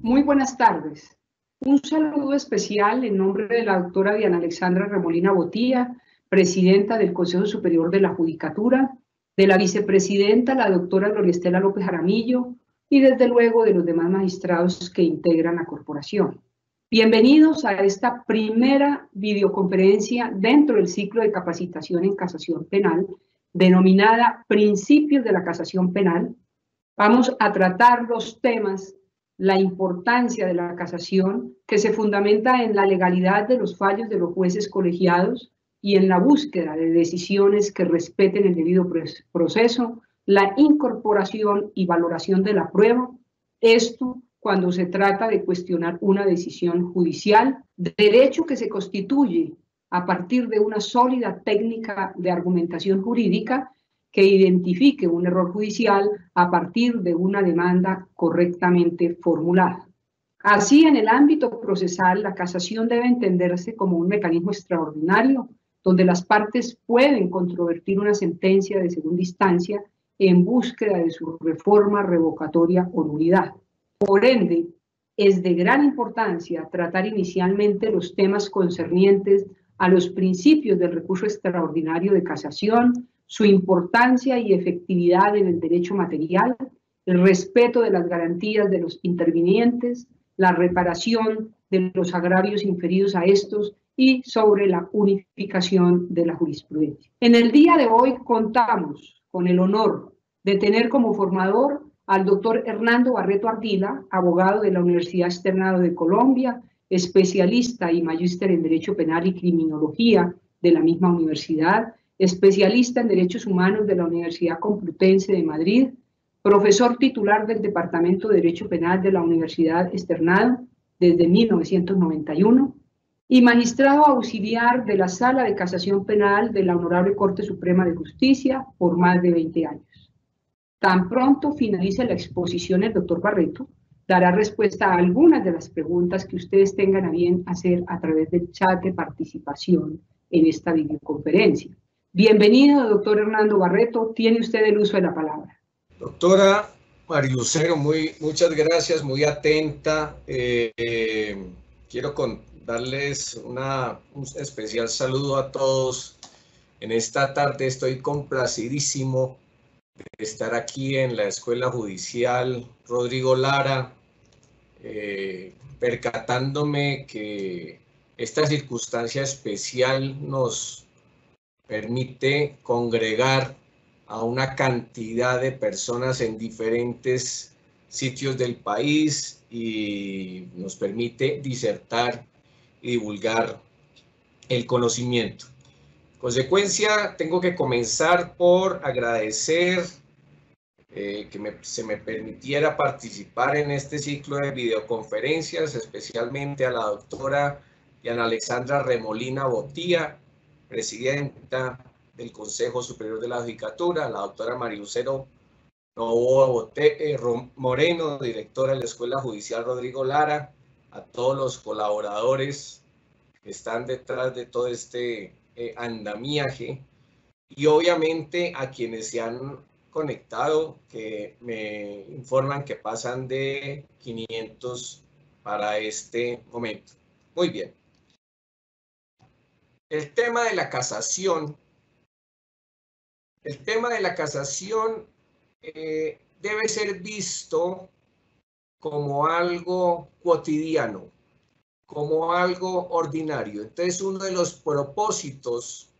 Muy buenas tardes. Un saludo especial en nombre de la doctora Diana Alexandra Remolina Botía, presidenta del Consejo Superior de la Judicatura, de la vicepresidenta, la doctora Gloria Estela López Jaramillo, y desde luego de los demás magistrados que integran la corporación. Bienvenidos a esta primera videoconferencia dentro del ciclo de capacitación en casación penal, denominada Principios de la Casación Penal. Vamos a tratar los temas, la importancia de la casación, que se fundamenta en la legalidad de los fallos de los jueces colegiados y en la búsqueda de decisiones que respeten el debido proceso, la incorporación y valoración de la prueba, esto cuando se trata de cuestionar una decisión judicial, derecho que se constituye a partir de una sólida técnica de argumentación jurídica que identifique un error judicial a partir de una demanda correctamente formulada. Así, en el ámbito procesal, la casación debe entenderse como un mecanismo extraordinario donde las partes pueden controvertir una sentencia de segunda instancia en búsqueda de su reforma, revocatoria o nulidad. Por ende, es de gran importancia tratar inicialmente los temas concernientes a los principios del recurso extraordinario de casación, su importancia y efectividad en el derecho material, el respeto de las garantías de los intervinientes, la reparación de los agravios inferidos a estos y sobre la unificación de la jurisprudencia. En el día de hoy contamos con el honor de tener como formador al doctor Hernando Barreto Ardila, abogado de la Universidad Externado de Colombia, especialista y magíster en Derecho Penal y Criminología de la misma universidad, especialista en Derechos Humanos de la Universidad Complutense de Madrid, profesor titular del Departamento de Derecho Penal de la Universidad Externado desde 1991 y magistrado auxiliar de la Sala de Casación Penal de la Honorable Corte Suprema de Justicia por más de 20 años. Tan pronto finalice la exposición, el doctor Barreto dará respuesta a algunas de las preguntas que ustedes tengan a bien hacer a través del chat de participación en esta videoconferencia. Bienvenido, doctor Hernando Barreto. Tiene usted el uso de la palabra. Doctora Mariucero, muchas gracias, muy atenta. Quiero darles un especial saludo a todos. En esta tarde estoy complacidísimo de estar aquí en la Escuela Judicial Rodrigo Lara, percatándome que esta circunstancia especial nos permite congregar a una cantidad de personas en diferentes sitios del país y nos permite disertar y divulgar el conocimiento. En consecuencia, tengo que comenzar por agradecer que se me permitiera participar en este ciclo de videoconferencias, especialmente a la doctora Diana Alexandra Remolina Botía, presidenta del Consejo Superior de la Judicatura, la doctora Mariucero Novoa Moreno, directora de la Escuela Judicial Rodrigo Lara, a todos los colaboradores que están detrás de todo este andamiaje y obviamente a quienes se han conectado, que me informan que pasan de 500 para este momento. Muy bien. El tema de la casación. El tema de la casación debe ser visto como algo cotidiano, como algo ordinario. Entonces, uno de los propósitos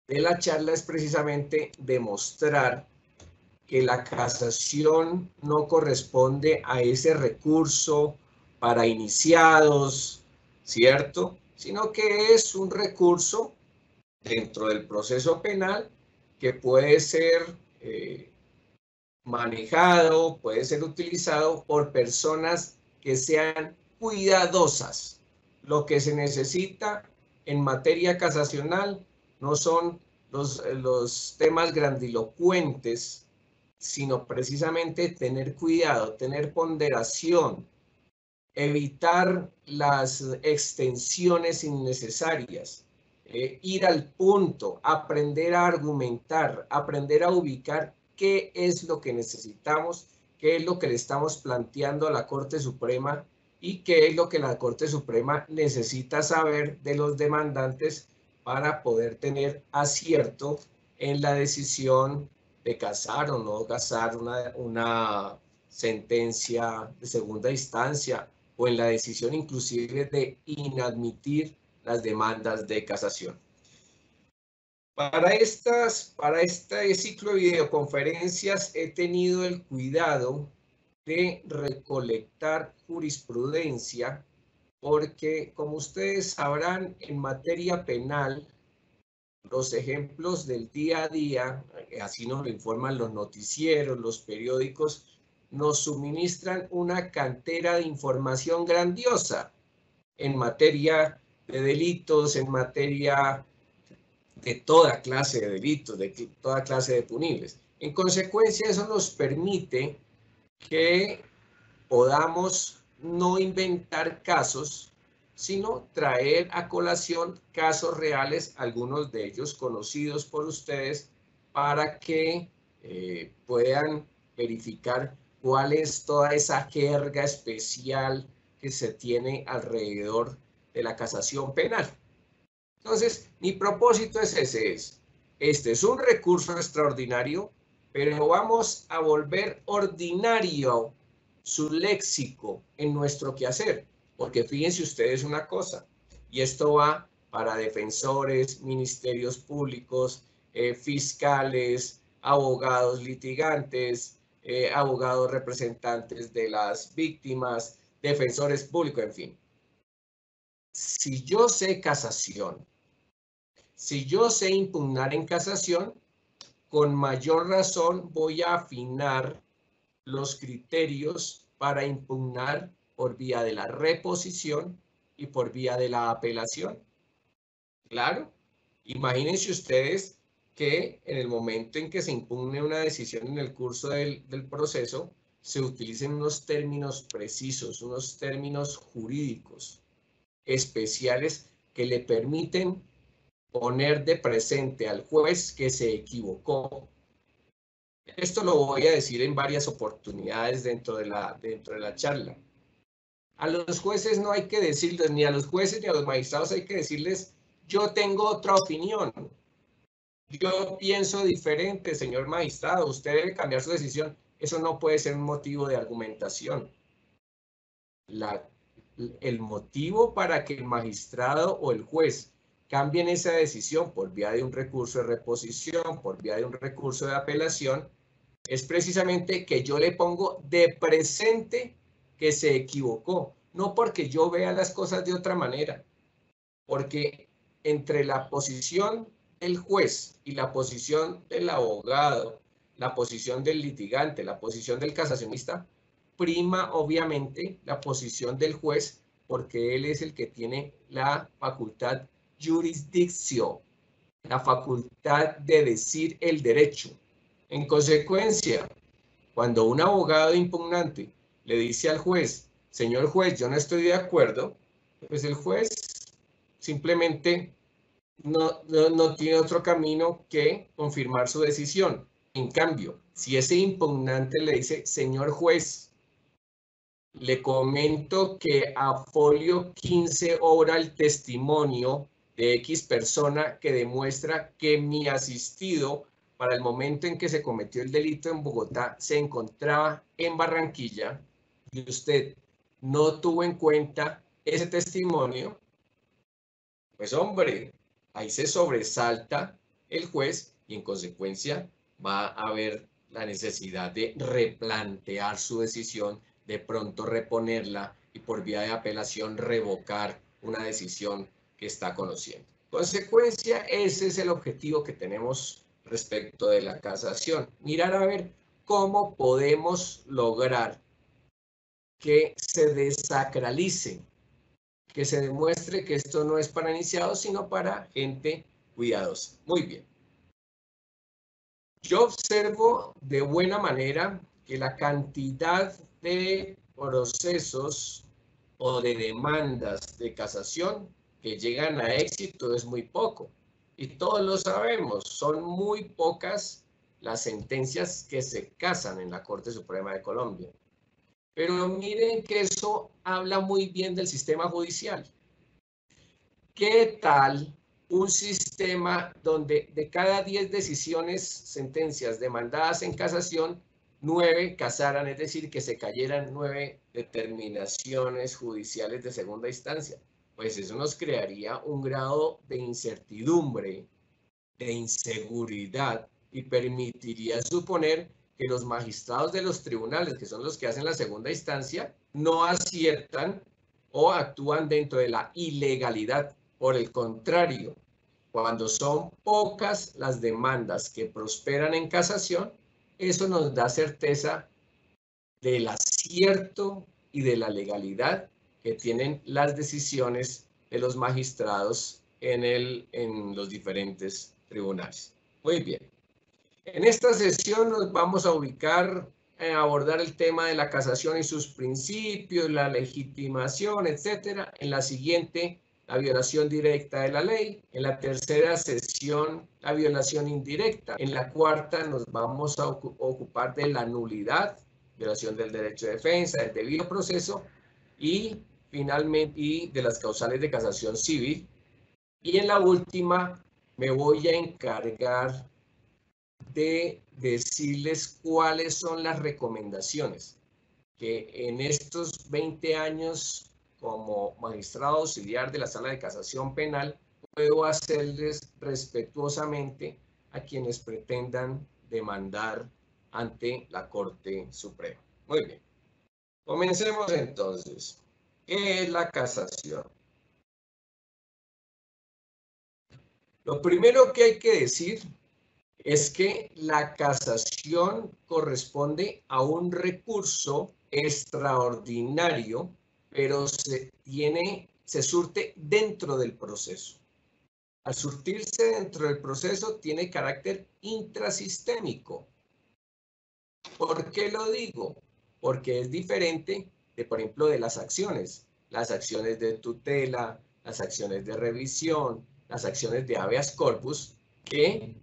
de la charla es precisamente demostrar que la casación no corresponde a ese recurso para iniciados, ¿cierto? Sino que es un recurso dentro del proceso penal que puede ser manejado, puede ser utilizado por personas que sean cuidadosas. Lo que se necesita en materia casacional no son los temas grandilocuentes, sino precisamente tener cuidado, tener ponderación, evitar las extensiones innecesarias, ir al punto, aprender a argumentar, aprender a ubicar qué es lo que necesitamos, qué es lo que le estamos planteando a la Corte Suprema y qué es lo que la Corte Suprema necesita saber de los demandantes para poder tener acierto en la decisión de casar o no casar una sentencia de segunda instancia o en la decisión inclusive de inadmitir las demandas de casación. Para este ciclo de videoconferencias he tenido el cuidado de recolectar jurisprudencia porque, como ustedes sabrán, en materia penal, los ejemplos del día a día, así nos lo informan los noticieros, los periódicos, nos suministran una cantera de información grandiosa en materia de delitos, en materia de toda clase de delitos, de toda clase de punibles. En consecuencia, eso nos permite que podamos no inventar casos, sino traer a colación casos reales, algunos de ellos conocidos por ustedes, para que puedan verificar cuál es toda esa jerga especial que se tiene alrededor de la casación penal. Entonces, mi propósito es ese, este es un recurso extraordinario, pero vamos a volver ordinario su léxico en nuestro quehacer, porque fíjense ustedes una cosa, y esto va para defensores, ministerios públicos, fiscales, abogados litigantes, abogados representantes de las víctimas, defensores públicos, en fin. Si yo sé casación, si yo sé impugnar en casación, con mayor razón voy a afinar los criterios para impugnar por vía de la reposición y por vía de la apelación. Claro, imagínense ustedes que en el momento en que se impugne una decisión en el curso del proceso, se utilicen unos términos precisos, unos términos jurídicos especiales que le permiten poner de presente al juez que se equivocó. Esto lo voy a decir en varias oportunidades dentro de la charla. A los jueces no hay que decirles, ni a los jueces ni a los magistrados hay que decirles, yo tengo otra opinión. Yo pienso diferente, señor magistrado, usted debe cambiar su decisión. Eso no puede ser un motivo de argumentación. El motivo para que el magistrado o el juez cambien esa decisión por vía de un recurso de reposición, por vía de un recurso de apelación, es precisamente que yo le pongo de presente que se equivocó, no porque yo vea las cosas de otra manera, porque entre la posición del juez y la posición del abogado, la posición del litigante, la posición del casacionista, prima obviamente la posición del juez porque él es el que tiene la facultad jurisdictio, la facultad de decir el derecho. En consecuencia, cuando un abogado impugnante le dice al juez, señor juez, yo no estoy de acuerdo, pues el juez simplemente no tiene otro camino que confirmar su decisión. En cambio, si ese impugnante le dice, señor juez, le comento que a folio 15 obra el testimonio de X persona que demuestra que mi asistido para el momento en que se cometió el delito en Bogotá se encontraba en Barranquilla y usted no tuvo en cuenta ese testimonio, pues hombre, ahí se sobresalta el juez y en consecuencia va a haber la necesidad de replantear su decisión, de pronto reponerla y por vía de apelación revocar una decisión que está conociendo. Consecuencia, ese es el objetivo que tenemos respecto de la casación. Mirar a ver cómo podemos lograr que se desacralice, que se demuestre que esto no es para iniciados, sino para gente cuidadosa. Muy bien. Yo observo de buena manera que la cantidad de procesos o de demandas de casación que llegan a éxito es muy poco. Y todos lo sabemos, son muy pocas las sentencias que se casan en la Corte Suprema de Colombia. Pero miren que eso habla muy bien del sistema judicial. ¿Qué tal un sistema donde de cada 10 decisiones, sentencias demandadas en casación, 9 casaran, es decir, que se cayeran 9 determinaciones judiciales de segunda instancia? Pues eso nos crearía un grado de incertidumbre, de inseguridad, y permitiría suponer que los magistrados de los tribunales, que son los que hacen la segunda instancia, no aciertan o actúan dentro de la ilegalidad. Por el contrario, cuando son pocas las demandas que prosperan en casación, eso nos da certeza del acierto y de la legalidad que tienen las decisiones de los magistrados en los diferentes tribunales. Muy bien. En esta sesión nos vamos a ubicar en abordar el tema de la casación y sus principios, la legitimación, etcétera. En la siguiente, la violación directa de la ley. En la tercera sesión, la violación indirecta. En la cuarta nos vamos a ocupar de la nulidad, violación del derecho de defensa, del debido proceso y finalmente de las causales de casación civil. Y en la última me voy a encargar de decirles cuáles son las recomendaciones que en estos 20 años como magistrado auxiliar de la Sala de Casación Penal puedo hacerles respetuosamente a quienes pretendan demandar ante la Corte Suprema. Muy bien. Comencemos entonces. ¿Qué es la casación? Lo primero que hay que decir es que la casación corresponde a un recurso extraordinario, pero se surte dentro del proceso. Al surtirse dentro del proceso tiene carácter intrasistémico. ¿Por qué lo digo? Porque es diferente de, por ejemplo, de las acciones de tutela, las acciones de revisión, las acciones de habeas corpus, que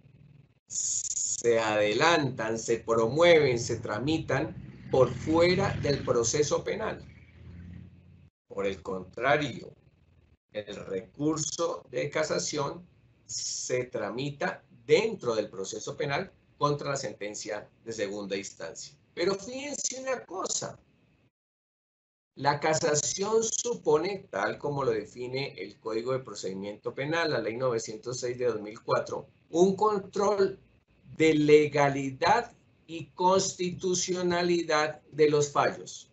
se adelantan, se promueven, se tramitan por fuera del proceso penal. Por el contrario, el recurso de casación se tramita dentro del proceso penal contra la sentencia de segunda instancia. Pero fíjense una cosa, la casación supone, tal como lo define el Código de Procedimiento Penal, la Ley 906 de 2004, un control de legalidad y constitucionalidad de los fallos.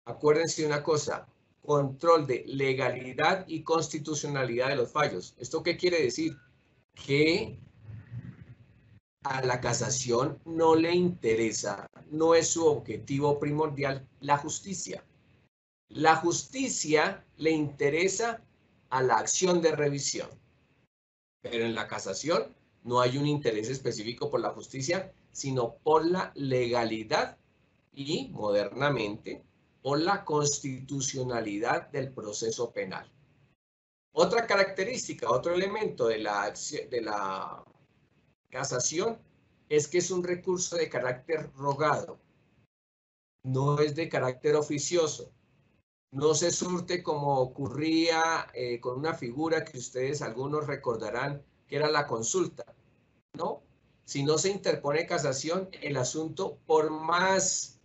Acuérdense una cosa, control de legalidad y constitucionalidad de los fallos. ¿Esto qué quiere decir? Que a la casación no le interesa, no es su objetivo primordial la justicia. La justicia le interesa a la acción de revisión, pero en la casación no hay un interés específico por la justicia, sino por la legalidad y, modernamente, por la constitucionalidad del proceso penal. Otra característica, otro elemento de la casación es que es un recurso de carácter rogado, no es de carácter oficioso. No se surte como ocurría con una figura que ustedes algunos recordarán que era la consulta, ¿no? Si no se interpone casación, el asunto, por más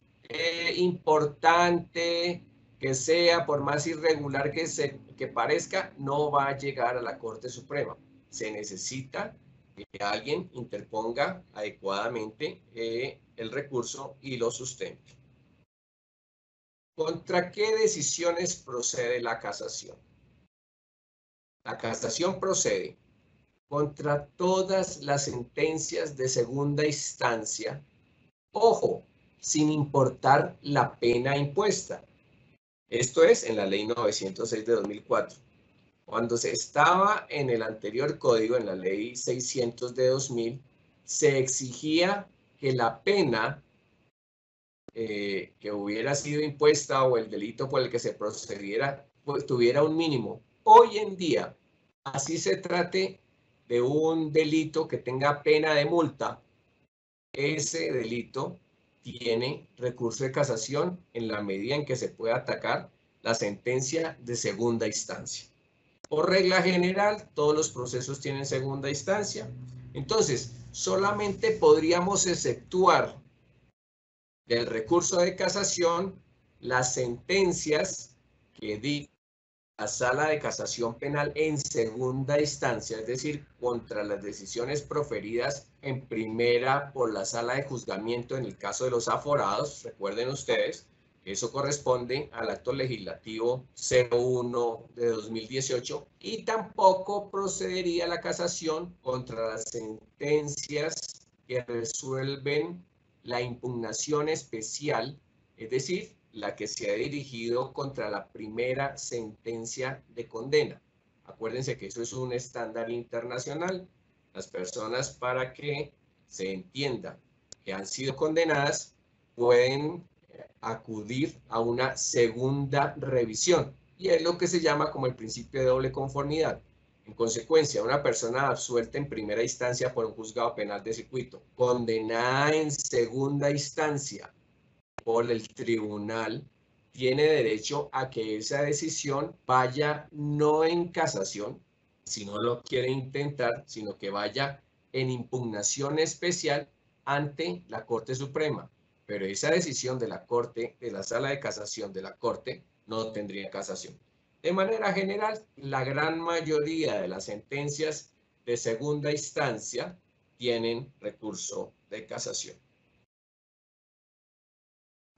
importante que sea, por más irregular que parezca, no va a llegar a la Corte Suprema. Se necesita que alguien interponga adecuadamente el recurso y lo sustente. ¿Contra qué decisiones procede la casación? La casación procede contra todas las sentencias de segunda instancia, ojo, sin importar la pena impuesta. Esto es en la Ley 906 de 2004. Cuando se estaba en el anterior código, en la Ley 600 de 2000, se exigía que la pena que hubiera sido impuesta o el delito por el que se procediera, pues tuviera un mínimo. Hoy en día, así se trate de un delito que tenga pena de multa, ese delito tiene recurso de casación en la medida en que se pueda atacar la sentencia de segunda instancia. Por regla general, todos los procesos tienen segunda instancia. Entonces, solamente podríamos exceptuar del recurso de casación las sentencias que dicta la Sala de Casación Penal en segunda instancia, es decir, contra las decisiones proferidas en primera por la Sala de Juzgamiento en el caso de los aforados. Recuerden ustedes que eso corresponde al acto legislativo 01 de 2018, y tampoco procedería la casación contra las sentencias que resuelven la impugnación especial, es decir, la que se ha dirigido contra la primera sentencia de condena. Acuérdense que eso es un estándar internacional. Las personas, para que se entienda que han sido condenadas, pueden acudir a una segunda revisión, y es lo que se llama como el principio de doble conformidad. En consecuencia, una persona absuelta en primera instancia por un juzgado penal de circuito, condenada en segunda instancia por el tribunal, tiene derecho a que esa decisión vaya no en casación, si no lo quiere intentar, sino que vaya en impugnación especial ante la Corte Suprema. Pero esa decisión de la Corte, de la Sala de Casación de la Corte, no tendría casación. De manera general, la gran mayoría de las sentencias de segunda instancia tienen recurso de casación.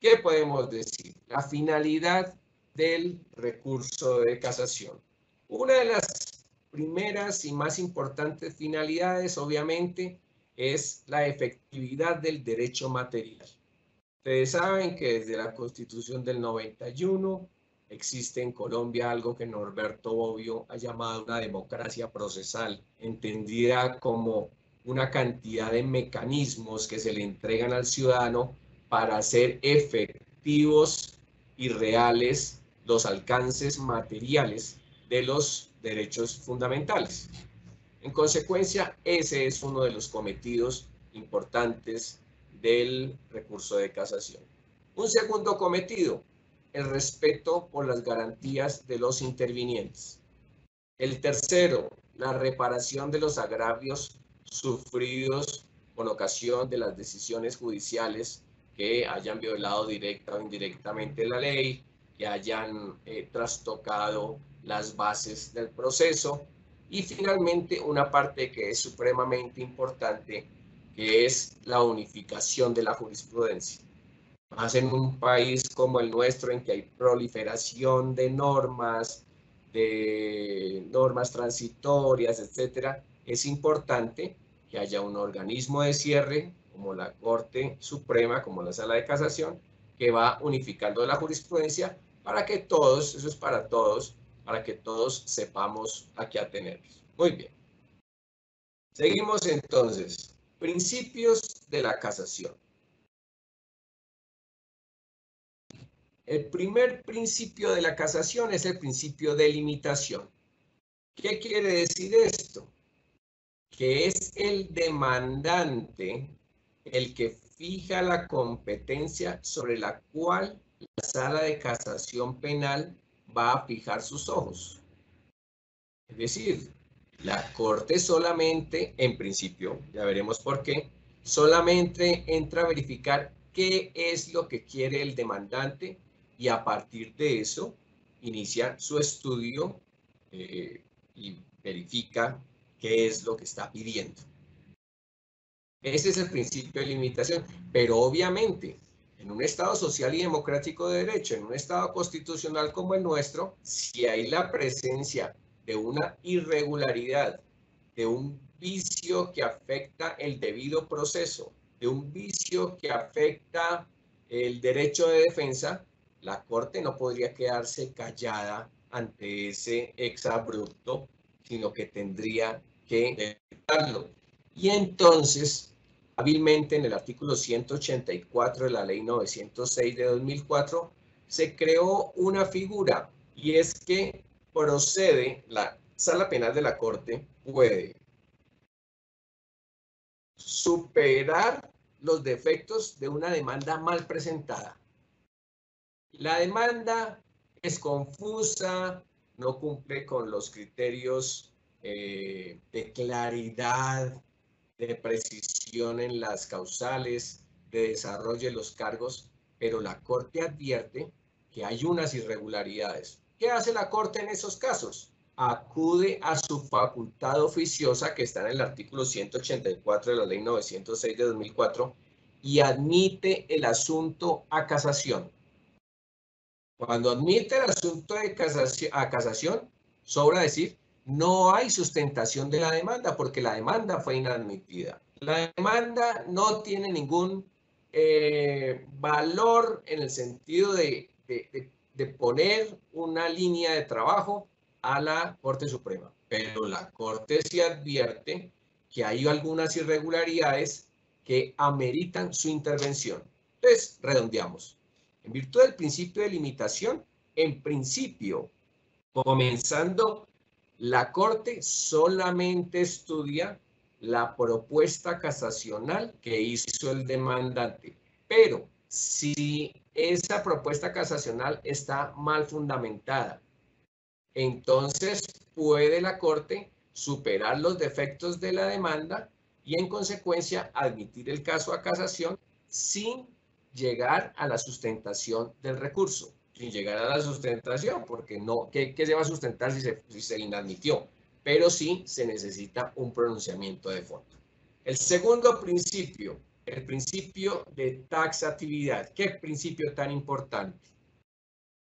¿Qué podemos decir? La finalidad del recurso de casación. Una de las primeras y más importantes finalidades, obviamente, es la efectividad del derecho material. Ustedes saben que desde la Constitución del 91 existe en Colombia algo que Norberto Bobbio ha llamado una democracia procesal, entendida como una cantidad de mecanismos que se le entregan al ciudadano para hacer efectivos y reales los alcances materiales de los derechos fundamentales. En consecuencia, ese es uno de los cometidos importantes del recurso de casación. Un segundo cometido, el respeto por las garantías de los intervinientes. El tercero, la reparación de los agravios sufridos con ocasión de las decisiones judiciales que hayan violado directa o indirectamente la ley, que hayan trastocado las bases del proceso. Y finalmente, una parte que es supremamente importante, que es la unificación de la jurisprudencia. Más en un país como el nuestro, en que hay proliferación de normas transitorias, etcétera, es importante que haya un organismo de cierre, como la Corte Suprema, como la Sala de Casación, que va unificando la jurisprudencia para que todos, eso es para todos, para que todos sepamos a qué atenernos. Muy bien. Seguimos entonces. Principios de la casación. El primer principio de la casación es el principio de limitación. ¿Qué quiere decir esto? Que es el demandante el que fija la competencia sobre la cual la Sala de Casación Penal va a fijar sus ojos. Es decir, la Corte solamente, en principio, ya veremos por qué, solamente entra a verificar qué es lo que quiere el demandante, y a partir de eso inicia su estudio y verifica qué es lo que está pidiendo. Ese es el principio de limitación, pero obviamente en un Estado social y democrático de derecho, en un Estado constitucional como el nuestro, si hay la presencia de una irregularidad, de un vicio que afecta el debido proceso, de un vicio que afecta el derecho de defensa, la Corte no podría quedarse callada ante ese exabrupto, sino que tendría que detectarlo. Y entonces, hábilmente en el artículo 184 de la ley 906 de 2004, se creó una figura, y es que procede, la Sala Penal de la Corte puede superar los defectos de una demanda mal presentada. La demanda es confusa, no cumple con los criterios de claridad, de precisión en las causales, de desarrollo de los cargos, pero la Corte advierte que hay unas irregularidades. ¿Qué hace la Corte en esos casos? Acude a su facultad oficiosa, que está en el artículo 184 de la Ley 906 de 2004, y admite el asunto a casación. Cuando admite el asunto a casación, sobra decir, no hay sustentación de la demanda porque la demanda fue inadmitida. La demanda no tiene ningún valor en el sentido de poner una línea de trabajo a la Corte Suprema. Pero la Corte sí advierte que hay algunas irregularidades que ameritan su intervención. Entonces, redondeamos. En virtud del principio de limitación, en principio, comenzando, la Corte solamente estudia la propuesta casacional que hizo el demandante. Pero si esa propuesta casacional está mal fundamentada, entonces puede la Corte superar los defectos de la demanda y en consecuencia admitir el caso a casación sin llegar a la sustentación del recurso, sin llegar a la sustentación, porque no, ¿qué se va a sustentar si se inadmitió? Pero sí se necesita un pronunciamiento de fondo. El segundo principio, el principio de taxatividad. ¿Qué principio tan importante?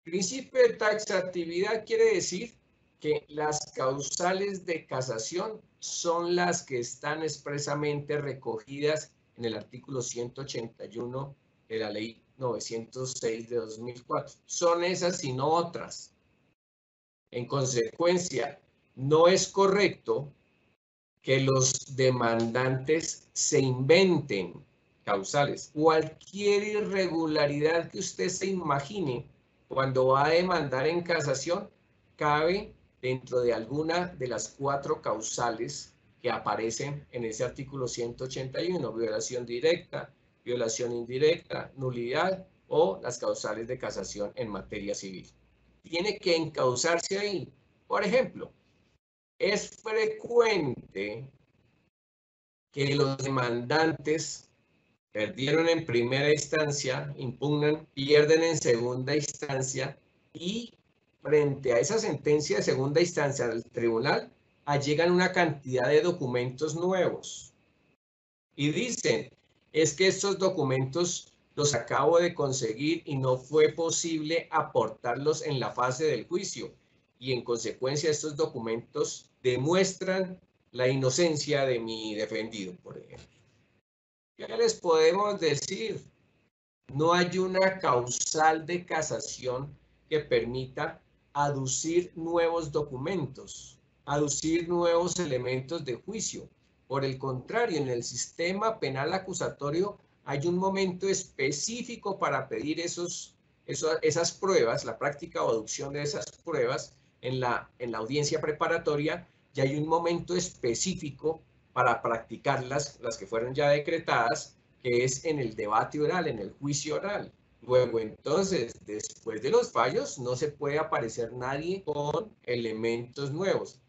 El principio de taxatividad quiere decir que las causales de casación son las que están expresamente recogidas en el artículo 181 de la Ley 906 de 2004. Son esas y no otras. En consecuencia, no es correcto que los demandantes se inventen causales. Cualquier irregularidad que usted se imagine cuando va a demandar en casación cabe dentro de alguna de las 4 causales que aparecen en ese artículo 181, violación directa, violación indirecta, nulidad o las causales de casación en materia civil. Tiene que encauzarse ahí. Por ejemplo, es frecuente que los demandantes perdieron en primera instancia, impugnan, pierden en segunda instancia y frente a esa sentencia de segunda instancia del tribunal allegan una cantidad de documentos nuevos y dicen, es que estos documentos los acabo de conseguir y no fue posible aportarlos en la fase del juicio y en consecuencia estos documentos demuestran la inocencia de mi defendido, por ejemplo. ¿Qué les podemos decir? No hay una causal de casación que permita aducir nuevos documentos, aducir nuevos elementos de juicio. Por el contrario, en el sistema penal acusatorio hay un momento específico para pedir esas pruebas, la práctica o aducción de esas pruebas en la audiencia preparatoria, y hay un momento específico para practicarlas, las que fueron ya decretadas, que es en el debate oral, en el juicio oral. Luego, entonces, después de los fallos, no se puede aparecer nadie con elementos nuevos.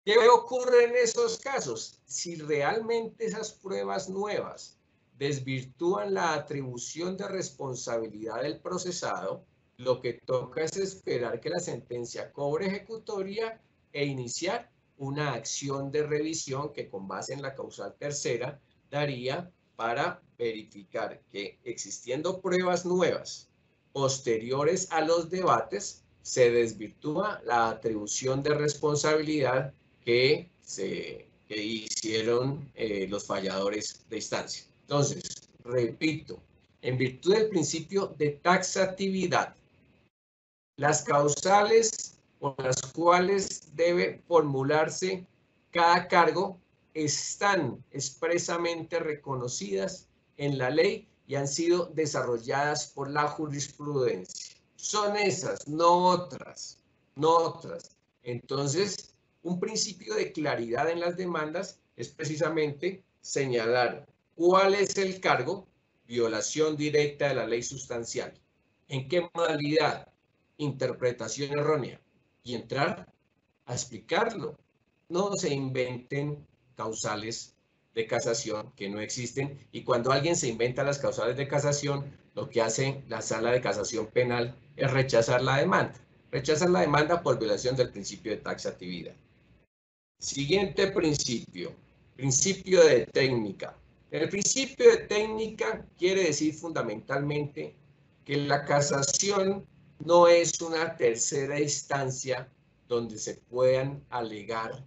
¿Qué ocurre en esos casos? Si realmente esas pruebas nuevas desvirtúan la atribución de responsabilidad del procesado, lo que toca es esperar que la sentencia cobre ejecutoria e iniciar una acción de revisión que con base en la causal tercera daría para verificar que existiendo pruebas nuevas posteriores a los debates se desvirtúa la atribución de responsabilidad que hicieron los falladores de instancia. Entonces, repito, en virtud del principio de taxatividad, las causales por las cuales debe formularse cada cargo están expresamente reconocidas en la ley y han sido desarrolladas por la jurisprudencia. Son esas, no otras, no otras. Entonces, un principio de claridad en las demandas es precisamente señalar cuál es el cargo, violación directa de la ley sustancial, en qué modalidad, interpretación errónea, y entrar a explicarlo. No se inventen causales de casación que no existen, y cuando alguien se inventa las causales de casación, lo que hace la Sala de Casación Penal es rechazar la demanda. Rechazar la demanda por violación del principio de taxatividad. Siguiente principio, principio de técnica. El principio de técnica quiere decir fundamentalmente que la casación no es una tercera instancia donde se puedan alegar,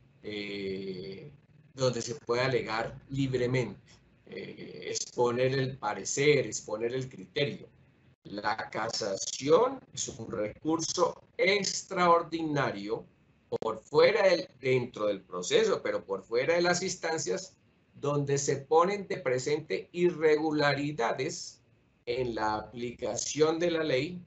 libremente, exponer el parecer, exponer el criterio. La casación es un recurso extraordinario por fuera dentro del proceso, pero por fuera de las instancias, donde se ponen de presente irregularidades en la aplicación de la ley,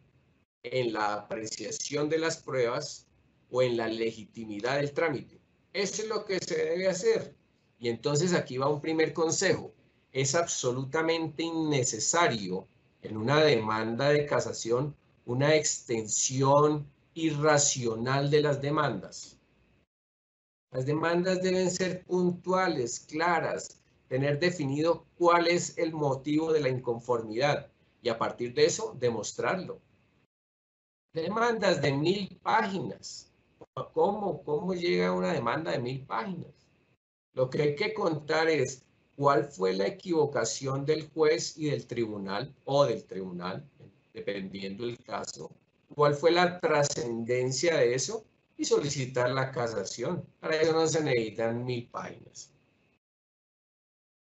en la apreciación de las pruebas o en la legitimidad del trámite. Eso es lo que se debe hacer. Y entonces aquí va un primer consejo. Es absolutamente innecesario en una demanda de casación una extensión irracional de las demandas. Las demandas deben ser puntuales, claras, tener definido cuál es el motivo de la inconformidad y a partir de eso demostrarlo. Demandas de 1000 páginas. ¿Cómo llega una demanda de 1000 páginas? Lo que hay que contar es cuál fue la equivocación del juez y del tribunal, o del tribunal, dependiendo del caso, cuál fue la trascendencia de eso y solicitar la casación. Para eso no se necesitan 1000 páginas.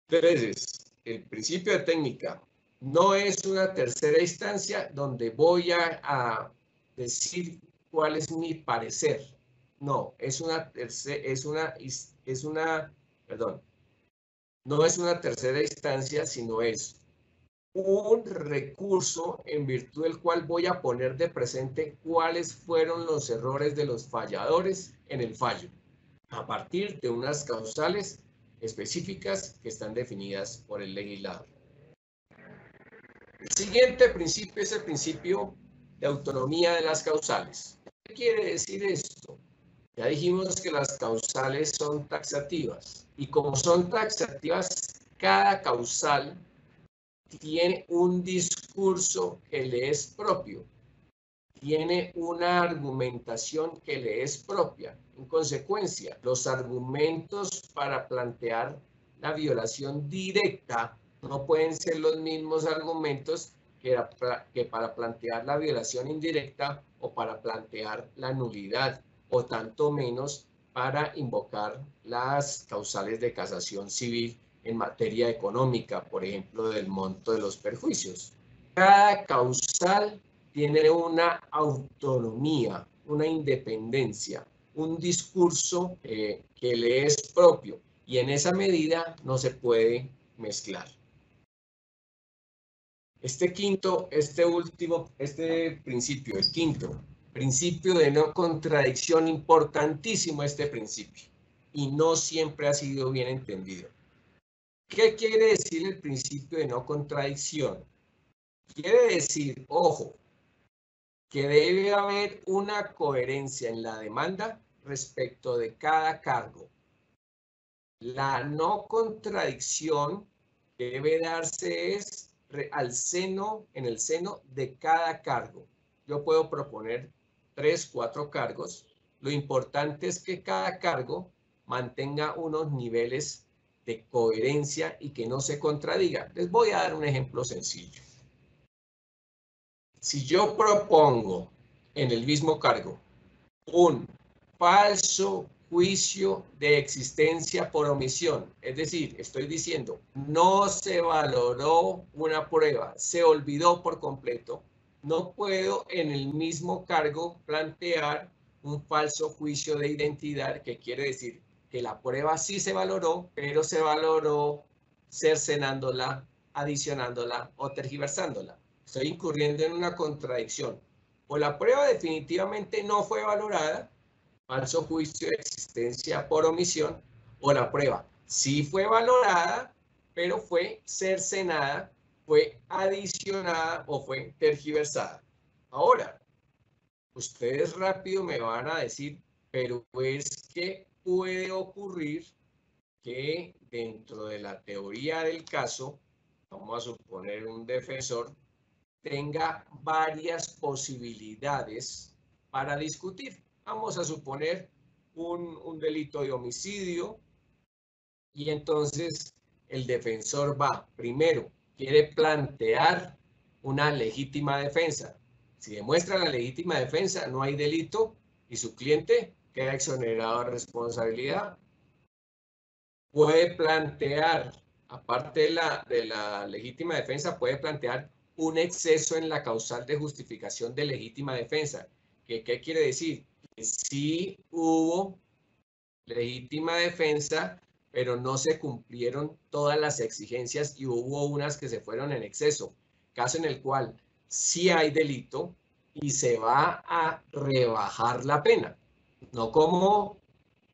Entonces, el principio de técnica no es una tercera instancia donde voy a decir cuál es mi parecer. No, no es una tercera instancia, sino es un recurso en virtud del cual voy a poner de presente cuáles fueron los errores de los falladores en el fallo, a partir de unas causales específicas que están definidas por el legislador. El siguiente principio es el principio de autonomía de las causales. ¿Qué quiere decir esto? Ya dijimos que las causales son taxativas y como son taxativas, cada causal tiene un discurso que le es propio, tiene una argumentación que le es propia. En consecuencia, los argumentos para plantear la violación directa no pueden ser los mismos argumentos que para plantear la violación indirecta o para plantear la nulidad, o tanto menos para invocar las causales de casación civil en materia económica, por ejemplo, del monto de los perjuicios. Cada causal tiene una autonomía, una independencia, un discurso que le es propio y en esa medida no se puede mezclar. Este principio, el quinto, principio de no contradicción, importantísimo este principio y no siempre ha sido bien entendido. ¿Qué quiere decir el principio de no contradicción? Quiere decir, ojo, que debe haber una coherencia en la demanda respecto de cada cargo. La no contradicción debe darse en el seno de cada cargo. Yo puedo proponer 3, 4 cargos. Lo importante es que cada cargo mantenga unos niveles de coherencia y que no se contradiga. Les voy a dar un ejemplo sencillo. Si yo propongo en el mismo cargo un falso juicio de existencia por omisión, es decir, estoy diciendo, no se valoró una prueba, se olvidó por completo, no puedo en el mismo cargo plantear un falso juicio de identidad, que quiere decir que la prueba sí se valoró, pero se valoró cercenándola, adicionándola o tergiversándola. Estoy incurriendo en una contradicción. O la prueba definitivamente no fue valorada, falso juicio de existencia por omisión, o la prueba sí fue valorada, pero fue cercenada, fue adicionada o fue tergiversada. Ahora, ustedes rápido me van a decir, pero es que puede ocurrir que dentro de la teoría del caso, vamos a suponer un defensor, tenga varias posibilidades para discutir. Vamos a suponer un delito de homicidio y entonces el defensor va, primero, quiere plantear una legítima defensa. Si demuestra la legítima defensa, no hay delito y su cliente queda exonerado de responsabilidad. Puede plantear, aparte de la legítima defensa, puede plantear un exceso en la causal de justificación de legítima defensa. ¿Qué quiere decir? Que sí hubo legítima defensa, pero no se cumplieron todas las exigencias y hubo unas que se fueron en exceso. Caso en el cual sí hay delito y se va a rebajar la pena. No como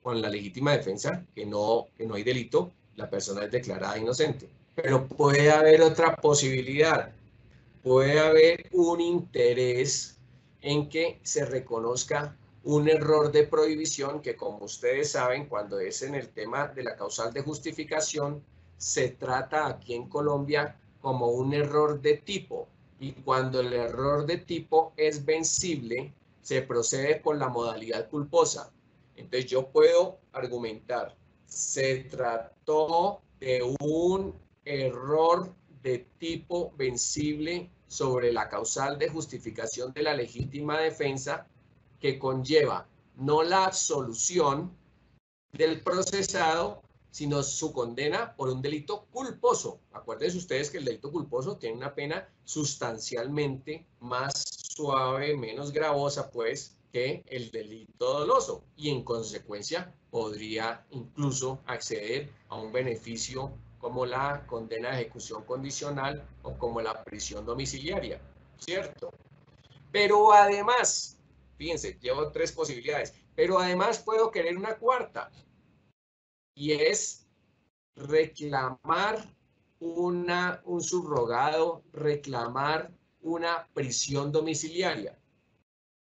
con la legítima defensa, que no hay delito, la persona es declarada inocente. Pero puede haber otra posibilidad. Puede haber un interés en que se reconozca un error de prohibición que, como ustedes saben, cuando es en el tema de la causal de justificación, se trata aquí en Colombia como un error de tipo. Y cuando el error de tipo es vencible, se procede por la modalidad culposa. Entonces yo puedo argumentar, se trató de un error de tipo vencible sobre la causal de justificación de la legítima defensa que conlleva no la absolución del procesado, sino su condena por un delito culposo. Acuérdense ustedes que el delito culposo tiene una pena sustancialmente más suave, menos gravosa, pues, que el delito doloso y en consecuencia podría incluso acceder a un beneficio como la condena de ejecución condicional o como la prisión domiciliaria, ¿cierto? Pero además, fíjense, llevo 3 posibilidades, pero además puedo querer una cuarta y es reclamar un subrogado, reclamar una prisión domiciliaria.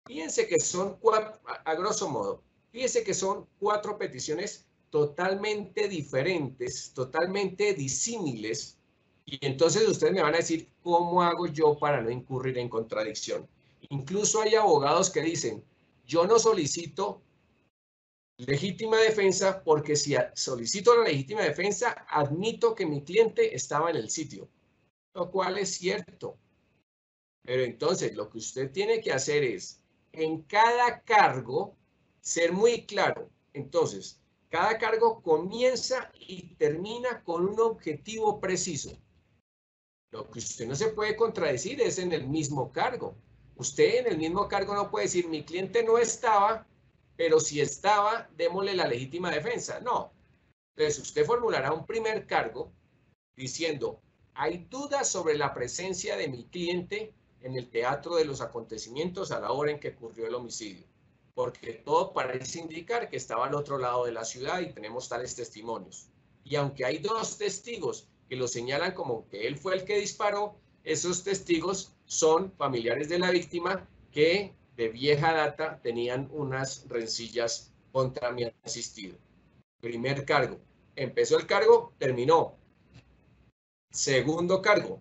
Fíjense que son 4, a grosso modo, fíjense que son 4 peticiones totalmente diferentes, totalmente disímiles, y entonces ustedes me van a decir, ¿cómo hago yo para no incurrir en contradicción? Incluso hay abogados que dicen, yo no solicito legítima defensa porque si solicito la legítima defensa, admito que mi cliente estaba en el sitio, lo cual es cierto. Pero entonces lo que usted tiene que hacer es, en cada cargo, ser muy claro. Entonces, cada cargo comienza y termina con un objetivo preciso. Lo que usted no se puede contradecir es en el mismo cargo. Usted en el mismo cargo no puede decir, mi cliente no estaba, pero si estaba, démosle la legítima defensa. No. Entonces, usted formulará un primer cargo diciendo, hay dudas sobre la presencia de mi cliente en el teatro de los acontecimientos a la hora en que ocurrió el homicidio, porque todo parece indicar que estaba al otro lado de la ciudad y tenemos tales testimonios. Y aunque hay 2 testigos que lo señalan como que él fue el que disparó, esos testigos son familiares de la víctima que de vieja data tenían unas rencillas contra mi asistido. Primer cargo. Empezó el cargo, terminó. Segundo cargo.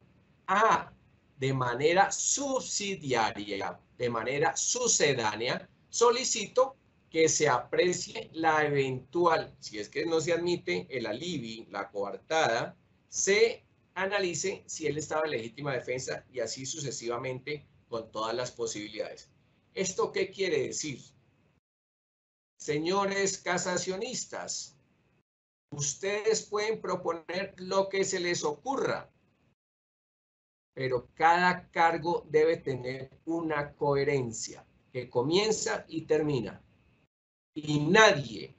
De manera subsidiaria, de manera sucedánea, solicito que se aprecie la eventual, si es que no se admite el alibi, la coartada, se analice si él estaba en legítima defensa y así sucesivamente con todas las posibilidades. ¿Esto qué quiere decir? Señores casacionistas, ustedes pueden proponer lo que se les ocurra, pero cada cargo debe tener una coherencia que comienza y termina. Y nadie,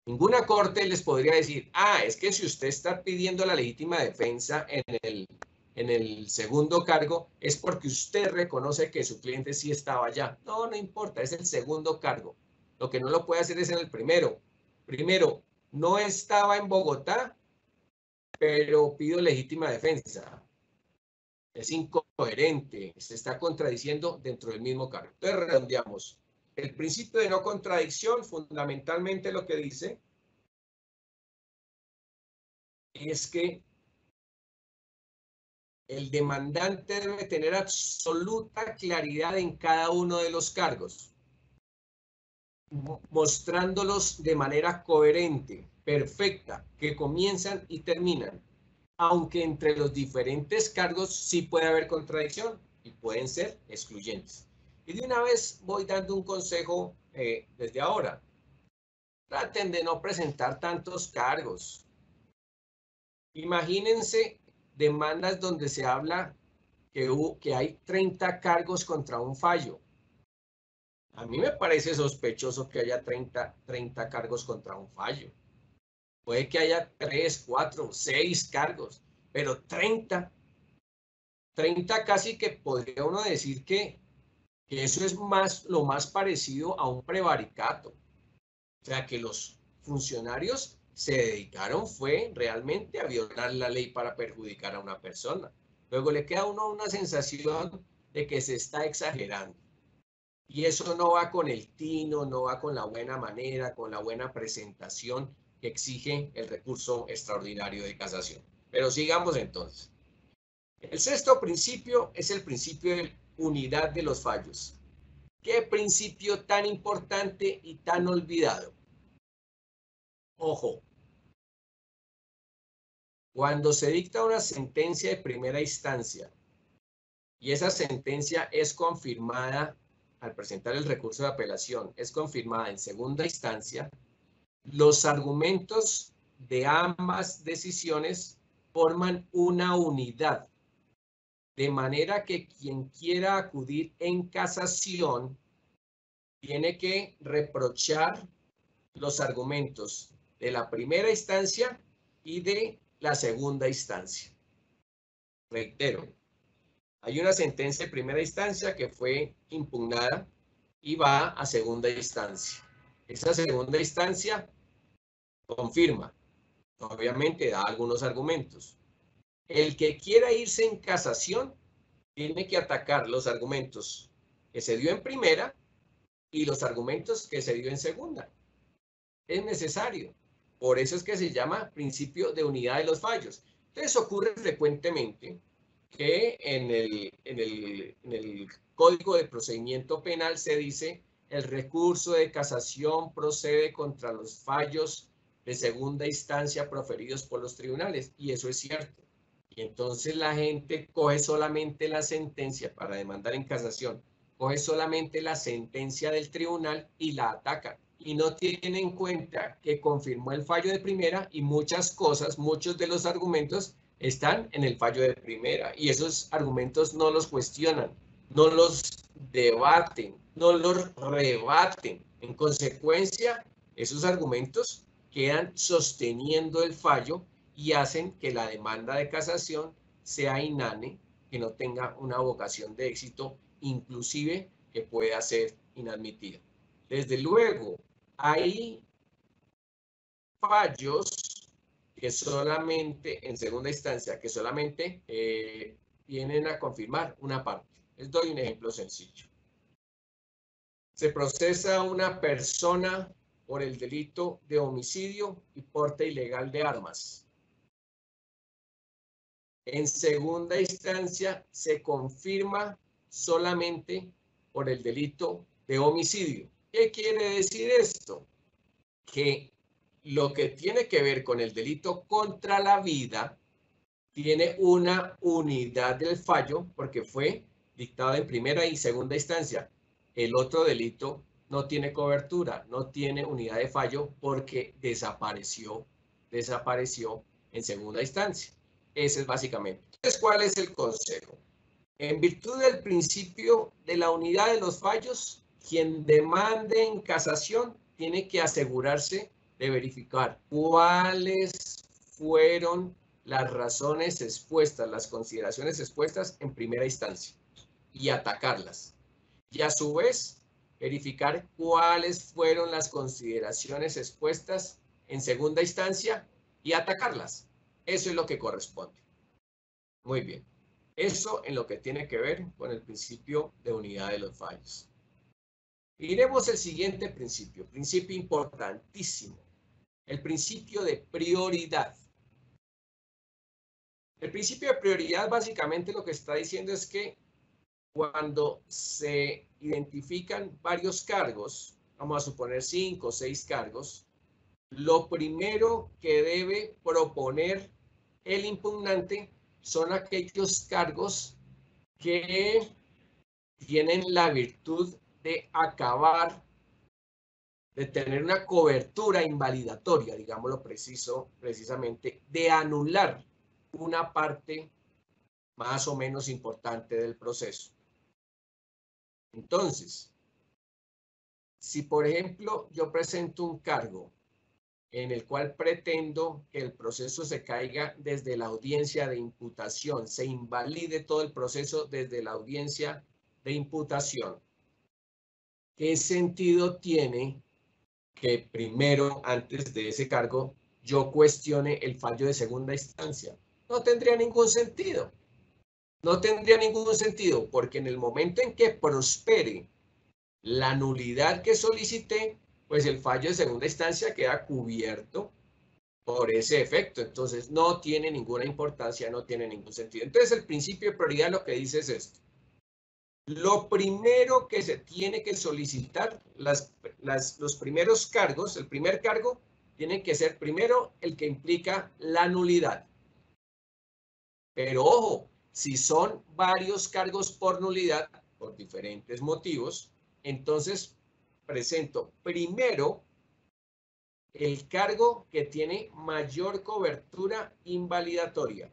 ninguna corte les podría decir, es que si usted está pidiendo la legítima defensa en el segundo cargo, es porque usted reconoce que su cliente sí estaba allá. No, no importa, es el segundo cargo. Lo que no lo puede hacer es en el primero. Primero, no estaba en Bogotá, pero pido legítima defensa. Es incoherente, se está contradiciendo dentro del mismo cargo. Entonces redondeamos. El principio de no contradicción, fundamentalmente lo que dice es que el demandante debe tener absoluta claridad en cada uno de los cargos, mostrándolos de manera coherente, perfecta, que comienzan y terminan, aunque entre los diferentes cargos sí puede haber contradicción y pueden ser excluyentes. Y de una vez voy dando un consejo desde ahora. Traten de no presentar tantos cargos. Imagínense demandas donde se habla que hay 30 cargos contra un fallo. A mí me parece sospechoso que haya 30 cargos contra un fallo. Puede que haya 3, 4, 6 cargos, pero 30 casi que podría uno decir que eso es lo más parecido a un prevaricato. O sea, que los funcionarios se dedicaron fue realmente a violar la ley para perjudicar a una persona. Luego le queda a uno una sensación de que se está exagerando. Y eso no va con el tino, no va con la buena manera, con la buena presentación que exige el recurso extraordinario de casación. Pero sigamos entonces. El sexto principio es el principio de unidad de los fallos. ¿Qué principio tan importante y tan olvidado? Ojo, cuando se dicta una sentencia de primera instancia y esa sentencia es confirmada al presentar el recurso de apelación, es confirmada en segunda instancia, los argumentos de ambas decisiones forman una unidad, de manera que quien quiera acudir en casación tiene que reprochar los argumentos de la primera instancia y de la segunda instancia. Reitero, hay una sentencia de primera instancia que fue impugnada y va a segunda instancia. Esa segunda instancia confirma, obviamente da algunos argumentos. El que quiera irse en casación tiene que atacar los argumentos que se dio en primera y los argumentos que se dio en segunda. Es necesario. Por eso es que se llama principio de unidad de los fallos. Entonces ocurre frecuentemente que en el Código de Procedimiento Penal se dice el recurso de casación procede contra los fallos de segunda instancia proferidos por los tribunales. Y eso es cierto. Y entonces la gente coge solamente la sentencia para demandar en casación, coge solamente la sentencia del tribunal y la ataca. Y no tiene en cuenta que confirmó el fallo de primera y muchas cosas, muchos de los argumentos están en el fallo de primera. Y esos argumentos no los cuestionan, no los debaten, no los rebaten. En consecuencia, esos argumentos quedan sosteniendo el fallo y hacen que la demanda de casación sea inane, que no tenga una vocación de éxito, inclusive que pueda ser inadmitida. Desde luego, hay fallos que solamente, en segunda instancia, que solamente vienen a confirmar una parte. Les doy un ejemplo sencillo. Se procesa a una persona por el delito de homicidio y porte ilegal de armas. En segunda instancia se confirma solamente por el delito de homicidio. ¿Qué quiere decir esto? Que lo que tiene que ver con el delito contra la vida tiene una unidad del fallo porque fue dictado en primera y segunda instancia. El otro delito no tiene cobertura, no tiene unidad de fallo porque desapareció en segunda instancia. Ese es básicamente. Entonces, ¿cuál es el consejo? En virtud del principio de la unidad de los fallos, quien demande en casación tiene que asegurarse de verificar cuáles fueron las razones expuestas, las consideraciones expuestas en primera instancia y atacarlas. Y a su vez, verificar cuáles fueron las consideraciones expuestas en segunda instancia y atacarlas. Eso es lo que corresponde. Muy bien. Eso en lo que tiene que ver con el principio de unidad de los fallos. Miremos el siguiente principio importantísimo, el principio de prioridad. El principio de prioridad básicamente lo que está diciendo es que cuando se identifican varios cargos, vamos a suponer 5 o 6 cargos, lo primero que debe proponer el impugnante son aquellos cargos que tienen la virtud de acabar, de tener una cobertura invalidatoria, digámoslo precisamente, de anular una parte más o menos importante del proceso. Entonces, si por ejemplo yo presento un cargo en el cual pretendo que el proceso se caiga desde la audiencia de imputación, se invalide todo el proceso desde la audiencia de imputación, ¿qué sentido tiene que primero, antes de ese cargo, yo cuestione el fallo de segunda instancia? No tendría ningún sentido. No tendría ningún sentido, porque en el momento en que prospere la nulidad que solicité, pues el fallo de segunda instancia queda cubierto por ese efecto. Entonces no tiene ninguna importancia, no tiene ningún sentido. Entonces el principio de prioridad lo que dice es esto. Lo primero que se tiene que solicitar, los primeros cargos, el primer cargo, tiene que ser primero el que implica la nulidad. Pero ojo, si son varios cargos por nulidad, por diferentes motivos, entonces presento primero el cargo que tiene mayor cobertura invalidatoria,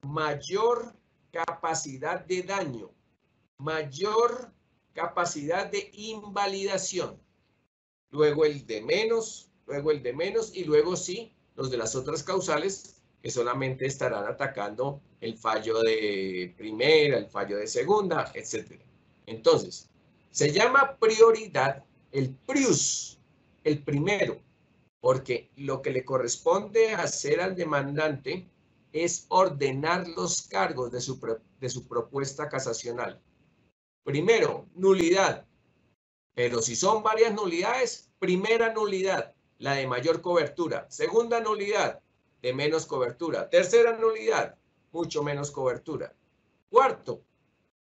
mayor capacidad de daño, mayor capacidad de invalidación, luego el de menos, y luego sí, los de las otras causales que solamente estarán atacando el fallo de primera, el fallo de segunda, etc. Entonces, se llama prioridad el prius, el primero, porque lo que le corresponde hacer al demandante es ordenar los cargos de su propuesta casacional. Primero, nulidad. Pero si son varias nulidades, primera nulidad, la de mayor cobertura. Segunda nulidad, de menos cobertura. Tercera nulidad, mucho menos cobertura. Cuarto,